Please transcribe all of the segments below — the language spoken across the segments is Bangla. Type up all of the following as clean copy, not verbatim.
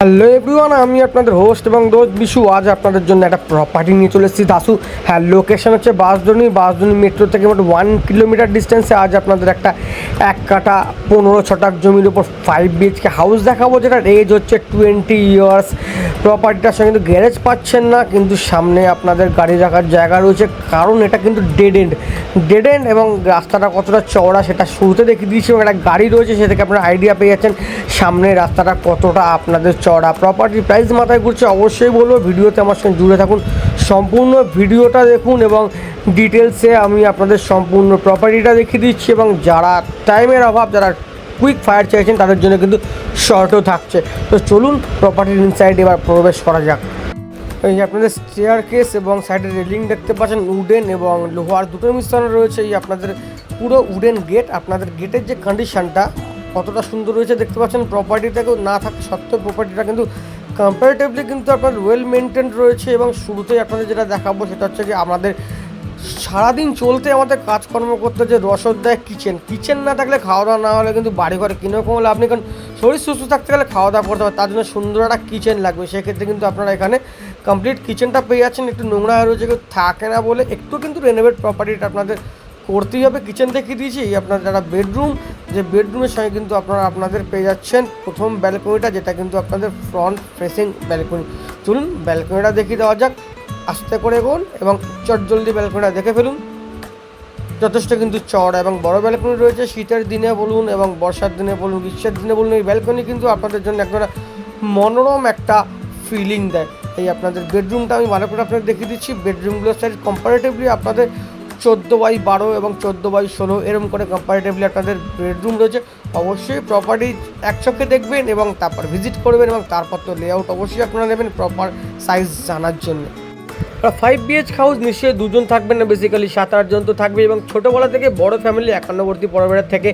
হ্যালো এভরিওয়ান, আমি আপনাদের হোস্ট এবং দোস্ত বিশু। আজ আপনাদের জন্য একটা প্রপার্টি নিয়ে চলে এসেছি দাসু। হ্যাঁ, লোকেশন হচ্ছে বাঁশদ্রোণী মেট্রো থেকে মোট 1 কিলোমিটার ডিস্টেন্সে আজ আপনাদের একটা 1 কাঠা 15 ছটাক জমির উপর 5 BHK হাউস দেখাবো, যেটার এজ হচ্ছে 20 ইয়ার্স। প্রপার্টিটার সঙ্গে কিন্তু গ্যারেজ পাচ্ছেন না, কিন্তু সামনে আপনাদের গাড়ি রাখার জায়গা রয়েছে, কারণ এটা কিন্তু ডেড এন্ড এবং রাস্তাটা কতটা চওড়া সেটা শুরুতে দেখিয়ে দিয়েছি, এবং একটা গাড়ি রয়েছে সে থেকে আপনারা আইডিয়া পেয়ে যাচ্ছেন সামনে রাস্তাটা কতটা আপনাদের চড়া। প্রপার্টির প্রাইস মাথায় ঘুরছে, অবশ্যই বলবো ভিডিওতে আমার সঙ্গে জুড়ে থাকুন, সম্পূর্ণ ভিডিওটা দেখুন এবং ডিটেলসে আমি আপনাদের সম্পূর্ণ প্রপার্টিটা দেখিয়ে দিচ্ছি। এবং যারা টাইমের অভাব, যারা কুইক ফায়ার চাইছেন তাদের জন্য কিন্তু শর্টও থাকছে। তো চলুন প্রপার্টির ইনসাইড এবার প্রবেশ করা যাক। এই আপনাদের স্টেয়ার কেস এবং সাইডে রেলিং দেখতে পাচ্ছেন, উডেন এবং লোহার দুটো মিশ্রণ রয়েছে। এই আপনাদের পুরো উডেন গেট, আপনাদের গেটের যে কন্ডিশনটা কতটা সুন্দর রয়েছে দেখতে পাচ্ছেন। প্রপার্টিটাকেও না থাকে সত্ত্বেও প্রপার্টিটা কিন্তু কম্পারেটিভলি কিন্তু আপনার ওয়েল মেনটেন রয়েছে। এবং শুরুতেই আপনাদের যেটা দেখাবো সেটা হচ্ছে কি, আমাদের সারাদিন চলতে আমাদের কাজকর্ম করতে যে রসদ দেয় কিচেন না থাকলে, খাওয়া দাওয়া না হলে কিন্তু বাড়ি ঘরে কিরকম হলে আপনি, কারণ শরীর সুস্থ থাকতে গেলে খাওয়া দাওয়া করতে হবে, তার জন্য সুন্দর একটা কিচেন লাগবে। সেক্ষেত্রে কিন্তু আপনারা এখানে কমপ্লিট কিচেনটা পেয়ে যাচ্ছেন। একটু নোংরা হয়ে রয়েছে, কেউ থাকে না বলে একটু কিন্তু রেনোভেট প্রপার্টিটা আপনাদের করতেই হবে। কিচেন দেখিয়ে দিয়েছি, আপনার যারা বেডরুম, যে বেডরুমের সঙ্গে কিন্তু আপনারা আপনাদের পেয়ে যাচ্ছেন প্রথম ব্যালকনিটা, যেটা কিন্তু আপনাদের ফ্রন্ট ফেসিং ব্যালকনি। চলুন ব্যালকনিটা দেখিয়ে দেওয়া যাক, আস্তে করে এগোন এবং চটজলদি ব্যালকনিটা দেখে ফেলুন। যথেষ্ট কিন্তু চড়া এবং বড় ব্যালকনি রয়েছে। শীতের দিনে বলুন এবং বর্ষার দিনে বলুন, গ্রীষ্মের দিনে বলুন, এই ব্যালকনি কিন্তু আপনাদের জন্য একদম মনোরম একটা ফিলিং দেয়। এই আপনাদের বেডরুমটা আমি ভালো করে আপনাদের দেখিয়ে দিচ্ছি। বেডরুমগুলোর সাইজ কম্পারেটিভলি আপনাদের 14x12 এবং 14x16 এরকম করে কম্পারেটিভলি আপনাদের বেডরুম রয়েছে। অবশ্যই প্রপার্টি এক চোখে দেখবেন এবং তারপর ভিজিট করবেন, এবং তারপর তো লেআউট অবশ্যই আপনারা নেবেন প্রপার সাইজ জানার জন্য। 5 BHK হাউস নিশ্চয়ই দুজন থাকবেন না, বেসিক্যালি 7-8 জন তো থাকবে। এবং ছোটোবেলা থেকে বড় ফ্যামিলি একান্নবর্তী পরিবারের থেকে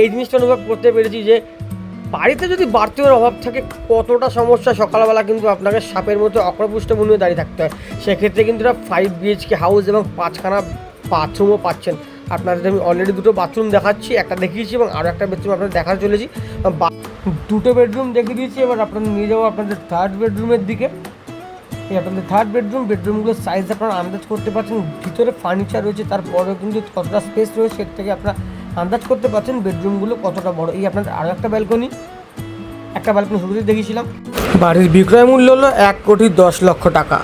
এই জিনিসটা অনুভব করতে পেরেছি যে বাড়িতে যদি বাড়তির অভাব থাকে কতটা সমস্যা। সকালবেলা কিন্তু আপনাকে সাপের মতো অক্রপুষ্ট বুনিয়ে দাঁড়িয়ে থাকতে হয়। সেক্ষেত্রে কিন্তু 5 BHK হাউস এবং 5খানা বাথরুমও পাচ্ছেন। আপনাদের আমি অলরেডি দুটো বাথরুম দেখাচ্ছি, একটা দেখিয়েছি এবং আরও একটা বেডরুম আপনাদের দেখাতে চলেছি। দুটো বেডরুম দেখিয়ে দিয়েছি, এবার আপনাদের নিয়ে যাবো আপনাদের থার্ড বেডরুমের দিকে। এই আপনাদের থার্ড বেডরুমগুলোর সাইজ আপনারা আন্দাজ করতে পারছেন। ভিতরে ফার্নিচার রয়েছে, তারপরেও কিন্তু কতটা স্পেস রয়েছে এর থেকে আপনারা আন্দাজ করতে পারছেন বেডরুমগুলো কতটা বড়। এই আপনাদের আরও একটা ব্যালকনি শুরুতেই দেখিয়েছিলাম। বাড়ির বিক্রয় মূল্য হলো 1,10,00,000 টাকা।